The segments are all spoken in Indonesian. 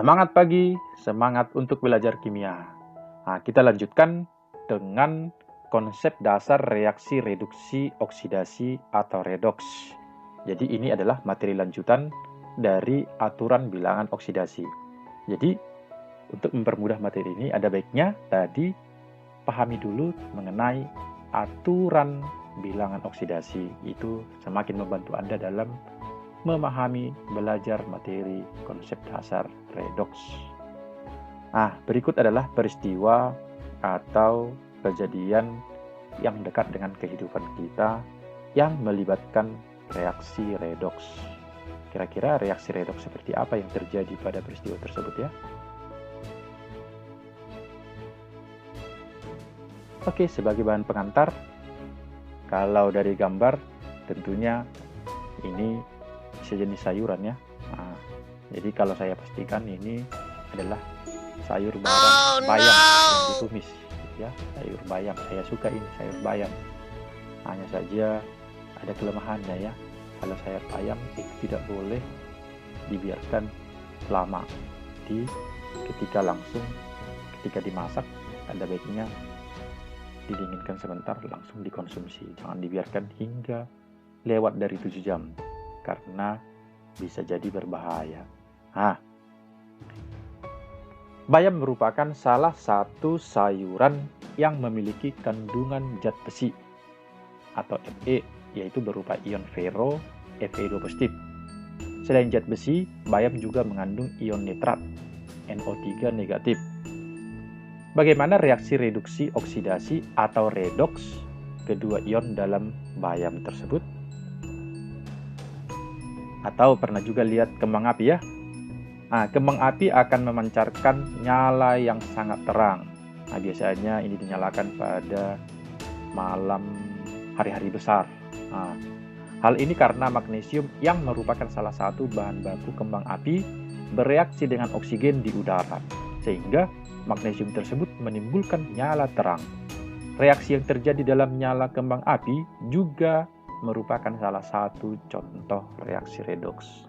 Semangat pagi, semangat untuk belajar kimia. Nah, kita lanjutkan dengan konsep dasar reaksi reduksi oksidasi atau redoks. Jadi ini adalah materi lanjutan dari aturan bilangan oksidasi. Jadi untuk mempermudah materi ini ada baiknya tadi pahami dulu mengenai aturan bilangan oksidasi. Itu semakin membantu Anda dalam memahami belajar materi konsep dasar redoks. Nah, berikut adalah peristiwa atau kejadian yang dekat dengan kehidupan kita yang melibatkan reaksi redoks. Kira-kira reaksi redoks seperti apa yang terjadi pada peristiwa tersebut ya? Oke, sebagai bahan pengantar, kalau dari gambar tentunya ini sejenis sayuran ya. Nah, jadi kalau saya pastikan ini adalah sayur bayam yang ditumis ya, sayur bayam. Saya suka ini sayur bayam. Hanya saja ada kelemahannya ya. Kalau sayur bayam itu tidak boleh dibiarkan lama. Jadi ketika dimasak ada baiknya didinginkan sebentar langsung dikonsumsi. Jangan dibiarkan hingga lewat dari 7 jam. Karena bisa jadi berbahaya. Nah, bayam merupakan salah satu sayuran yang memiliki kandungan zat besi atau Fe, yaitu berupa ion ferro Fe2+. Selain zat besi, bayam juga mengandung ion nitrat NO3 negatif. Bagaimana reaksi reduksi oksidasi atau redoks kedua ion dalam bayam tersebut? Atau pernah juga lihat kembang api ya? Nah, kembang api akan memancarkan nyala yang sangat terang. Nah, biasanya ini dinyalakan pada malam hari-hari besar. Nah, hal ini karena magnesium yang merupakan salah satu bahan baku kembang api bereaksi dengan oksigen di udara, sehingga magnesium tersebut menimbulkan nyala terang. Reaksi yang terjadi dalam nyala kembang api juga merupakan salah satu contoh reaksi redoks.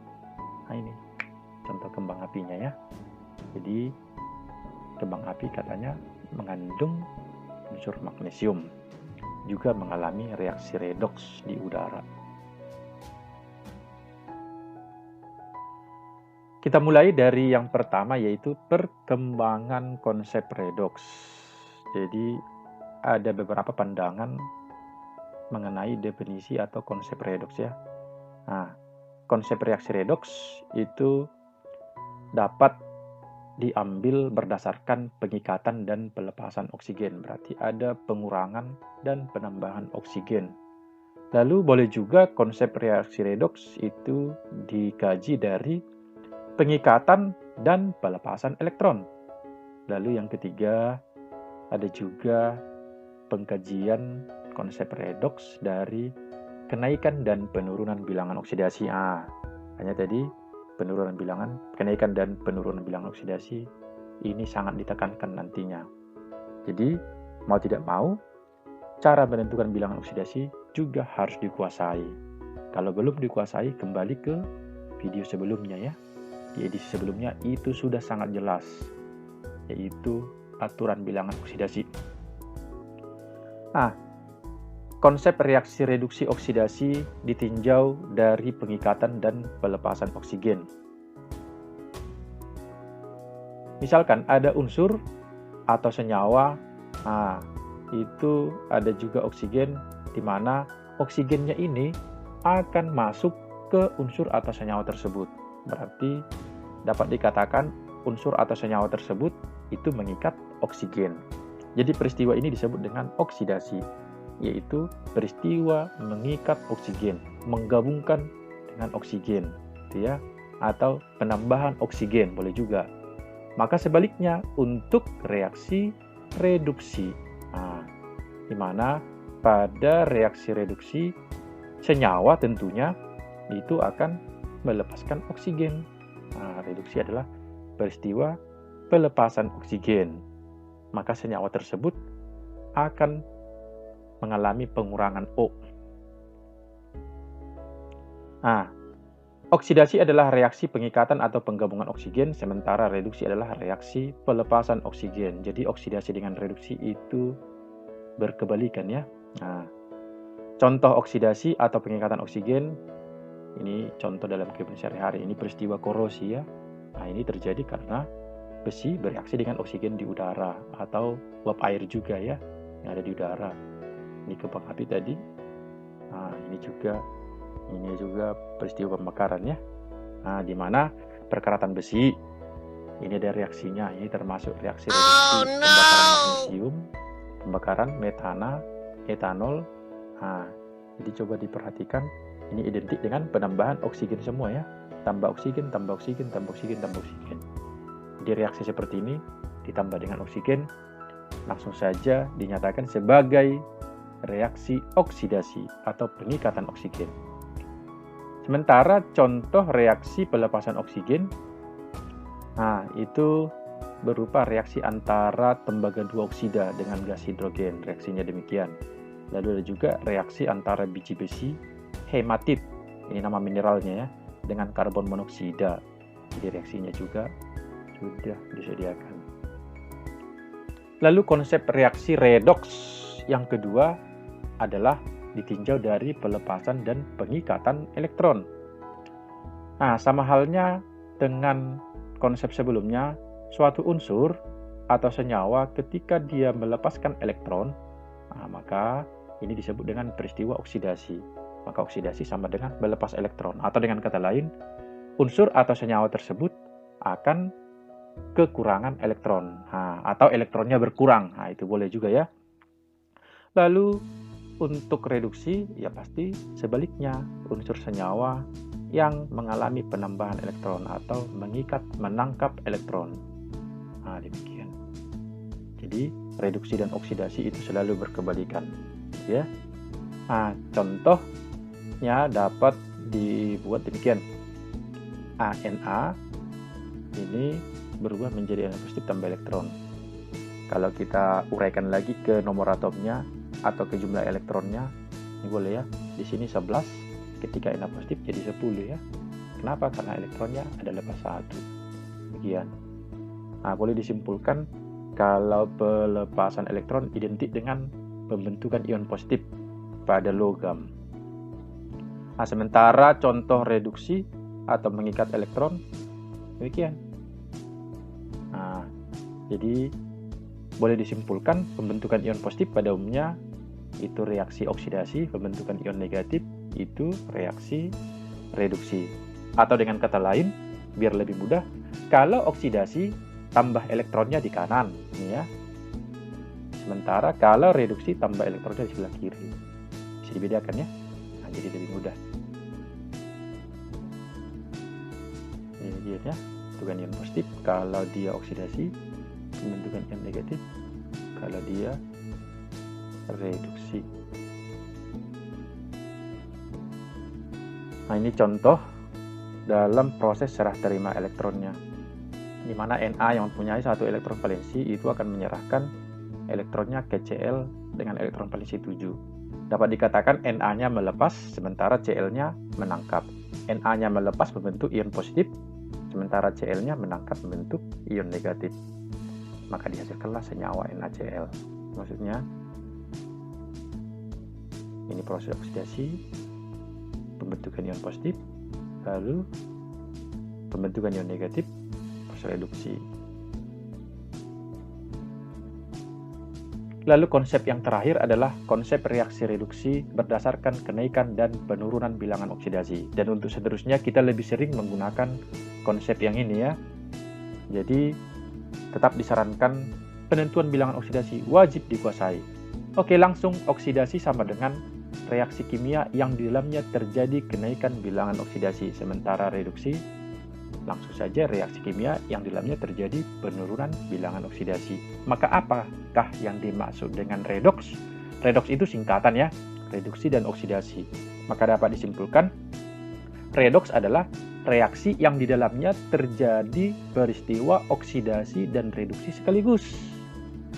Nah, ini contoh kembang apinya ya. Jadi kembang api katanya mengandung unsur magnesium, juga mengalami reaksi redoks di udara. Kita mulai dari yang pertama, yaitu perkembangan konsep redoks. Jadi ada beberapa pandangan mengenai definisi atau konsep redoks ya. Nah, konsep reaksi redoks itu dapat diambil berdasarkan pengikatan dan pelepasan oksigen. Berarti ada pengurangan dan penambahan oksigen. Lalu boleh juga konsep reaksi redoks itu dikaji dari pengikatan dan pelepasan elektron. Lalu yang ketiga, ada juga pengkajian konsep redoks dari kenaikan dan penurunan bilangan oksidasi. Hanya tadi kenaikan dan penurunan bilangan oksidasi ini sangat ditekankan nantinya. Jadi, mau tidak mau, cara menentukan bilangan oksidasi juga harus dikuasai. Kalau belum dikuasai, kembali ke video sebelumnya ya. Di edisi sebelumnya itu sudah sangat jelas, yaitu aturan bilangan oksidasi. Nah, konsep reaksi reduksi oksidasi ditinjau dari pengikatan dan pelepasan oksigen. Misalkan ada unsur atau senyawa, itu ada juga oksigen, di mana oksigennya ini akan masuk ke unsur atau senyawa tersebut. Berarti dapat dikatakan unsur atau senyawa tersebut itu mengikat oksigen. Jadi peristiwa ini disebut dengan oksidasi, yaitu peristiwa mengikat oksigen, menggabungkan dengan oksigen, gitu ya, atau penambahan oksigen boleh juga. Maka sebaliknya untuk reaksi reduksi, di mana pada reaksi reduksi senyawa tentunya itu akan melepaskan oksigen. Reduksi adalah peristiwa pelepasan oksigen. Maka senyawa tersebut akan mengalami pengurangan O. Oksidasi adalah reaksi pengikatan atau penggabungan oksigen, sementara reduksi adalah reaksi pelepasan oksigen. Jadi oksidasi dengan reduksi itu berkebalikan ya. Nah, contoh oksidasi atau pengikatan oksigen, ini contoh dalam kehidupan sehari-hari, ini peristiwa korosi ya. Nah, ini terjadi karena besi bereaksi dengan oksigen di udara atau uap air juga ya, yang ada di udara. Ini kembang api tadi. Nah, ini juga peristiwa pembakaran ya. Nah, di mana perkaratan besi ini ada reaksinya. Ini termasuk reaksi reduksi pembakaran magnesium, pembakaran metana, etanol. Nah, jadi coba diperhatikan, ini identik dengan penambahan oksigen semua ya. Tambah oksigen, tambah oksigen, tambah oksigen, tambah oksigen. Jadi reaksi seperti ini ditambah dengan oksigen langsung saja dinyatakan sebagai reaksi oksidasi atau pengikatan oksigen. Sementara contoh reaksi pelepasan oksigen, nah itu berupa reaksi antara tembaga dua oksida dengan gas hidrogen, reaksinya demikian. Lalu ada juga reaksi antara biji besi hematit, ini nama mineralnya ya, dengan karbon monoksida. Jadi reaksinya juga sudah disediakan. Lalu konsep reaksi redoks yang kedua adalah ditinjau dari pelepasan dan pengikatan elektron. Nah, sama halnya dengan konsep sebelumnya, suatu unsur atau senyawa ketika dia melepaskan elektron, nah, maka ini disebut dengan peristiwa oksidasi. Maka oksidasi sama dengan melepas elektron. Atau dengan kata lain, unsur atau senyawa tersebut akan kekurangan elektron. Nah, atau elektronnya berkurang. Nah, itu boleh juga ya. Lalu untuk reduksi, ya pasti sebaliknya, unsur senyawa yang mengalami penambahan elektron atau menangkap elektron. Nah, demikian. Jadi, reduksi dan oksidasi itu selalu berkebalikan. Ya. Nah, contohnya dapat dibuat demikian. Na ini berubah menjadi ion positif tambah elektron. Kalau kita uraikan lagi ke nomor atomnya atau ke jumlah elektronnya, ini boleh ya. Di sini 11, ketika Na positif jadi 10 ya. Kenapa? Karena elektronnya ada lepas 1. Demikian. Nah, boleh disimpulkan kalau pelepasan elektron identik dengan pembentukan ion positif pada logam. Nah, sementara contoh reduksi atau mengikat elektron demikian. Nah, jadi boleh disimpulkan pembentukan ion positif pada umumnya itu reaksi oksidasi, pembentukan ion negatif itu reaksi reduksi. Atau dengan kata lain, biar lebih mudah, kalau oksidasi tambah elektronnya di kanan, ini ya. Sementara kalau reduksi tambah elektronnya di sebelah kiri. Bisa dibedakan ya. Nah, jadi lebih mudah. Ini dia ya, pembentukan ion positif kalau dia oksidasi, pembentukan ion negatif kalau dia reduksi. Nah, ini contoh dalam proses serah terima elektronnya, di mana Na yang mempunyai satu elektron valensi itu akan menyerahkan elektronnya ke Cl dengan elektron valensi 7. Dapat dikatakan Na-nya melepas, sementara Cl-nya menangkap. Na-nya melepas membentuk ion positif, sementara Cl-nya menangkap membentuk ion negatif. Maka dihasilkanlah senyawa NaCl. Maksudnya, ini proses oksidasi, pembentukan ion positif, lalu pembentukan ion negatif, proses reduksi. Lalu konsep yang terakhir adalah konsep reaksi reduksi berdasarkan kenaikan dan penurunan bilangan oksidasi. Dan untuk seterusnya kita lebih sering menggunakan konsep yang ini ya. Jadi tetap disarankan penentuan bilangan oksidasi wajib dikuasai. Oke, langsung oksidasi sama dengan reaksi kimia yang di dalamnya terjadi kenaikan bilangan oksidasi. Sementara reduksi langsung saja reaksi kimia yang di dalamnya terjadi penurunan bilangan oksidasi. Maka apakah yang dimaksud dengan redoks? Redoks itu singkatan ya, reduksi dan oksidasi. Maka dapat disimpulkan, redoks adalah reaksi yang di dalamnya terjadi peristiwa oksidasi dan reduksi sekaligus.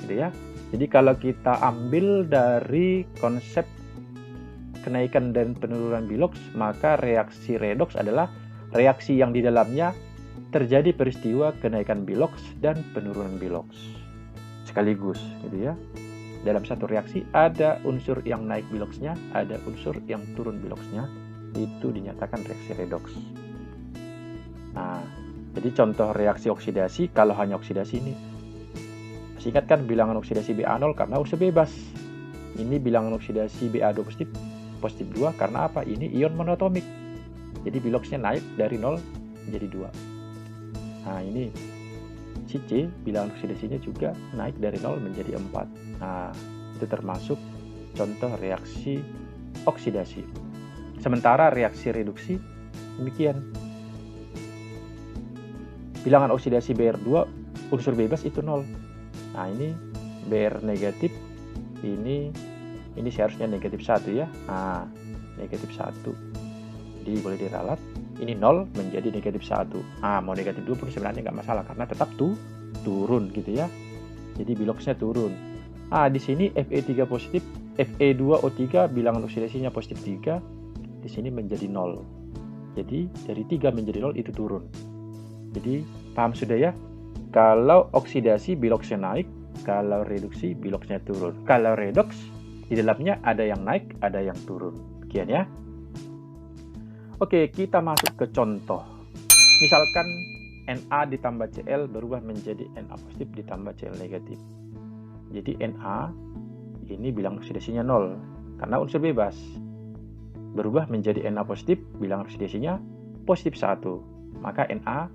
Gitu ya. Jadi kalau kita ambil dari konsep kenaikan dan penurunan biloks, maka reaksi redoks adalah reaksi yang di dalamnya terjadi peristiwa kenaikan bilox dan penurunan bilox sekaligus gitu ya. Dalam satu reaksi ada unsur yang naik biloxnya, ada unsur yang turun biloxnya, itu dinyatakan reaksi redoks. Nah, jadi contoh reaksi oksidasi, kalau hanya oksidasi ini, masih ingat kan bilangan oksidasi Ba0 karena unsur bebas. Ini bilangan oksidasi Ba2 positif 2 karena apa? Ini ion monoatomik. Jadi biloxnya naik dari 0 menjadi 2. Nah, ini si C, bilangan oksidasinya juga naik dari 0 menjadi 4. Nah, itu termasuk contoh reaksi oksidasi. Sementara reaksi reduksi demikian. Bilangan oksidasi Br2 unsur bebas itu 0. Nah, ini Br negatif, ini seharusnya negatif 1 ya. Nah, negatif 1. Jadi boleh diralat. Ini 0 menjadi negatif 1. Nah, mau negatif 2 pun sebenarnya nggak masalah karena tetap turun gitu ya. Jadi biloxnya turun. Nah, di sini Fe3 positif, Fe2O3 bilangan oksidasinya positif 3. Di sini menjadi 0. Jadi dari 3 menjadi 0 itu turun. Jadi paham sudah ya? Kalau oksidasi biloxnya naik, kalau reduksi biloxnya turun. Kalau redoks di dalamnya ada yang naik, ada yang turun. Sekian ya. Oke, kita masuk ke contoh. Misalkan Na ditambah Cl berubah menjadi Na positif ditambah Cl negatif. Jadi Na ini bilangan oksidasinya 0 karena unsur bebas. Berubah menjadi Na positif, bilangan oksidasinya positif 1. Maka Na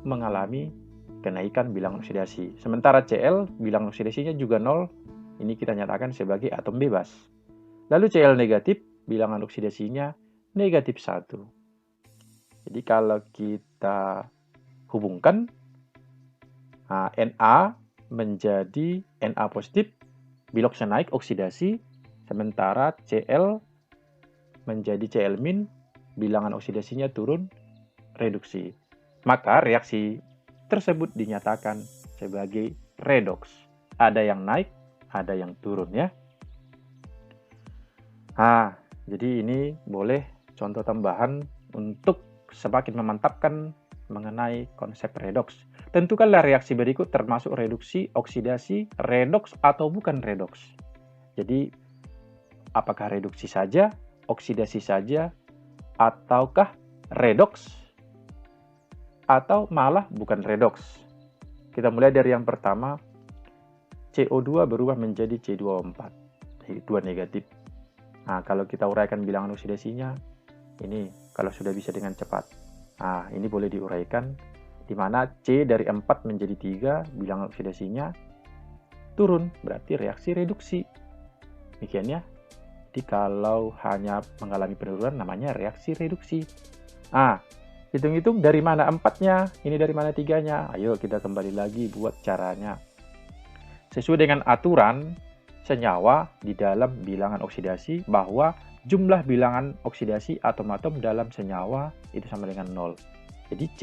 mengalami kenaikan bilangan oksidasi. Sementara Cl bilangan oksidasinya juga 0. Ini kita nyatakan sebagai atom bebas. Lalu Cl negatif bilangan oksidasinya negatif 1. Jadi kalau kita hubungkan Na menjadi Na positif, biloxnya naik oksidasi, sementara Cl menjadi Cl min, bilangan oksidasinya turun reduksi. Maka reaksi tersebut dinyatakan sebagai redoks. Ada yang naik, ada yang turun ya. Nah, jadi ini boleh contoh tambahan untuk semakin memantapkan mengenai konsep redoks. Tentukanlah reaksi berikut termasuk reduksi, oksidasi, redoks atau bukan redoks. Jadi, apakah reduksi saja, oksidasi saja, ataukah redoks, atau malah bukan redoks. Kita mulai dari yang pertama, CO2 berubah menjadi C2O4, jadi 2 negatif. Nah, kalau kita uraikan bilangan oksidasinya, ini kalau sudah bisa dengan cepat. Nah, ini boleh diuraikan, di mana C dari 4 menjadi 3, bilangan oksidasinya turun, berarti reaksi reduksi. Demikian ya. Jadi kalau hanya mengalami penurunan, namanya reaksi reduksi. Nah, hitung-hitung dari mana 4-nya, ini dari mana 3-nya. Ayo kita kembali lagi buat caranya. Sesuai dengan aturan senyawa di dalam bilangan oksidasi bahwa jumlah bilangan oksidasi atom-atom dalam senyawa itu sama dengan 0. Jadi C,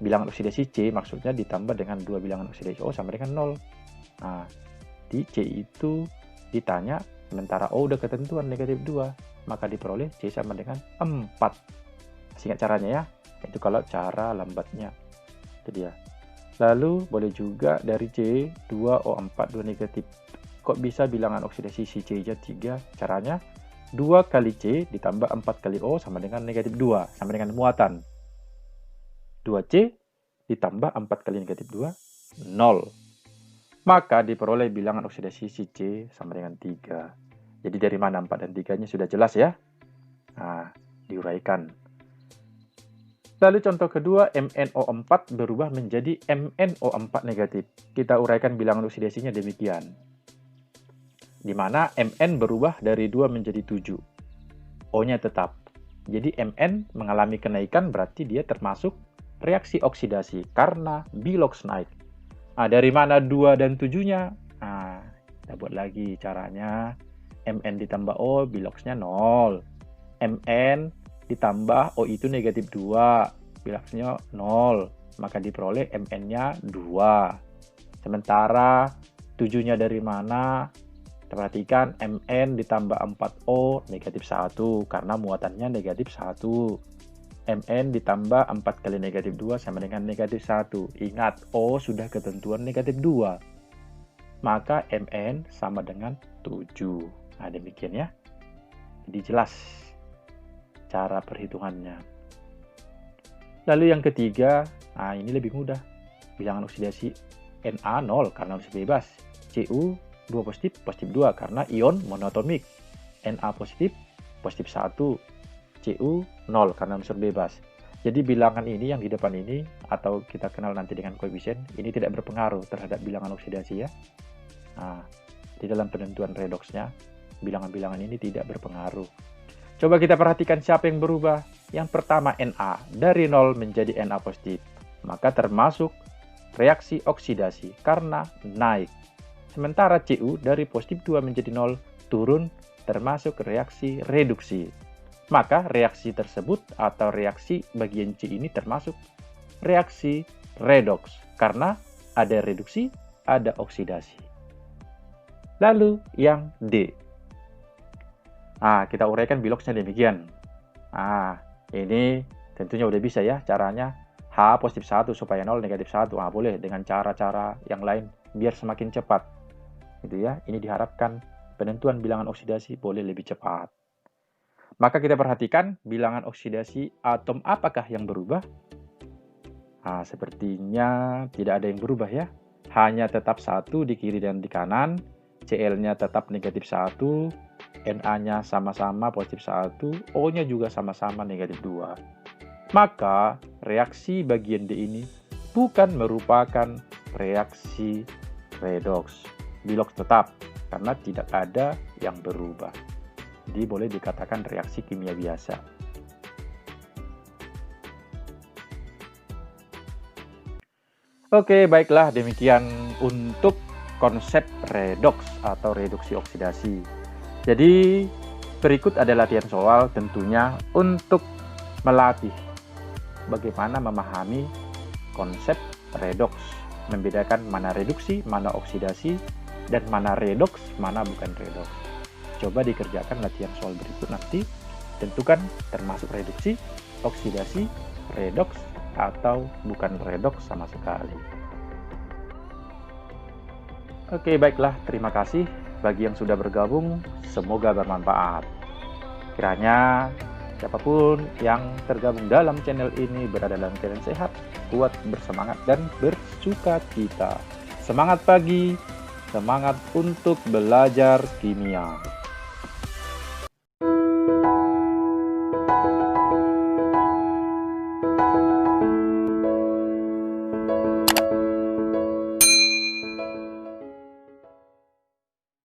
bilangan oksidasi C maksudnya ditambah dengan 2 bilangan oksidasi O sama dengan 0. Nah, di C itu ditanya, sementara O udah ketentuan negatif 2, maka diperoleh C sama dengan 4. Singkat caranya ya, itu kalau cara lambatnya. Itu dia. Lalu boleh juga dari C 2O4 2 negatif. Kok bisa bilangan oksidasi si C aja 3? Caranya 2 kali C ditambah 4 kali O sama dengan negatif 2, sama dengan muatan. 2C ditambah 4 kali negatif 2, 0. Maka diperoleh bilangan oksidasi si C sama dengan 3. Jadi dari mana 4 dan 3-nya sudah jelas ya? Nah, diuraikan. Lalu contoh kedua, MnO4 berubah menjadi MnO4 negatif. Kita uraikan bilangan oksidasinya demikian. Di mana Mn berubah dari 2 menjadi 7. O-nya tetap. Jadi Mn mengalami kenaikan berarti dia termasuk reaksi oksidasi karena bilox naik. Nah, dari mana 2 dan 7-nya? Nah, kita buat lagi caranya. Mn ditambah O, biloxnya 0. Mn ditambah O itu negatif 2, biloxnya 0. Maka diperoleh Mn-nya 2. Sementara 7-nya dari mana? Kita perhatikan Mn ditambah 4O negatif 1 karena muatannya negatif 1. Mn ditambah 4 kali negatif 2 sama dengan negatif 1. Ingat, O sudah ketentuan negatif 2. Maka Mn sama dengan 7. Nah, demikian ya. Jadi jelas cara perhitungannya. Lalu yang ketiga, nah ini lebih mudah. Bilangan oksidasi Na 0 karena unsur bebas. Cu 2 positif, positif 2 karena ion monoatomik. Na positif, positif 1. Cu 0 karena unsur bebas. Jadi bilangan ini yang di depan ini, atau kita kenal nanti dengan koefisien, ini tidak berpengaruh terhadap bilangan oksidasi ya. Nah, di dalam penentuan redoksnya, bilangan-bilangan ini tidak berpengaruh. Coba kita perhatikan siapa yang berubah. Yang pertama Na, dari 0 menjadi Na positif. Maka termasuk reaksi oksidasi karena naik. Sementara Cu dari positif 2 menjadi 0 turun, termasuk reaksi reduksi. Maka reaksi tersebut atau reaksi bagian C ini termasuk reaksi redoks karena ada reduksi, ada oksidasi. Lalu yang D. Nah, kita uraikan biloksnya demikian. Nah, ini tentunya udah bisa ya caranya. H positif 1 supaya 0 negatif 1. Nah, boleh dengan cara-cara yang lain biar semakin cepat. Gitu ya. Ini diharapkan penentuan bilangan oksidasi boleh lebih cepat. Maka kita perhatikan bilangan oksidasi atom apakah yang berubah? Nah, sepertinya tidak ada yang berubah ya. Hanya tetap 1 di kiri dan di kanan. Cl-nya tetap negatif 1. Na-nya sama-sama positif 1. O-nya juga sama-sama negatif 2. Maka reaksi bagian D ini bukan merupakan reaksi redoks. Biloks tetap karena tidak ada yang berubah. Jadi boleh dikatakan reaksi kimia biasa. Oke, baiklah demikian untuk konsep redoks atau reduksi oksidasi. Jadi berikut ada latihan soal tentunya untuk melatih bagaimana memahami konsep redoks, membedakan mana reduksi, mana oksidasi, dan mana redoks, mana bukan redoks. Coba dikerjakan latihan soal berikut nanti. Tentukan termasuk reduksi, oksidasi, redoks, atau bukan redoks sama sekali. Oke, baiklah. Terima kasih bagi yang sudah bergabung. Semoga bermanfaat. Kiranya siapapun yang tergabung dalam channel ini berada dalam keadaan sehat, kuat, bersemangat, dan bersukacita. Semangat pagi, semangat untuk belajar kimia.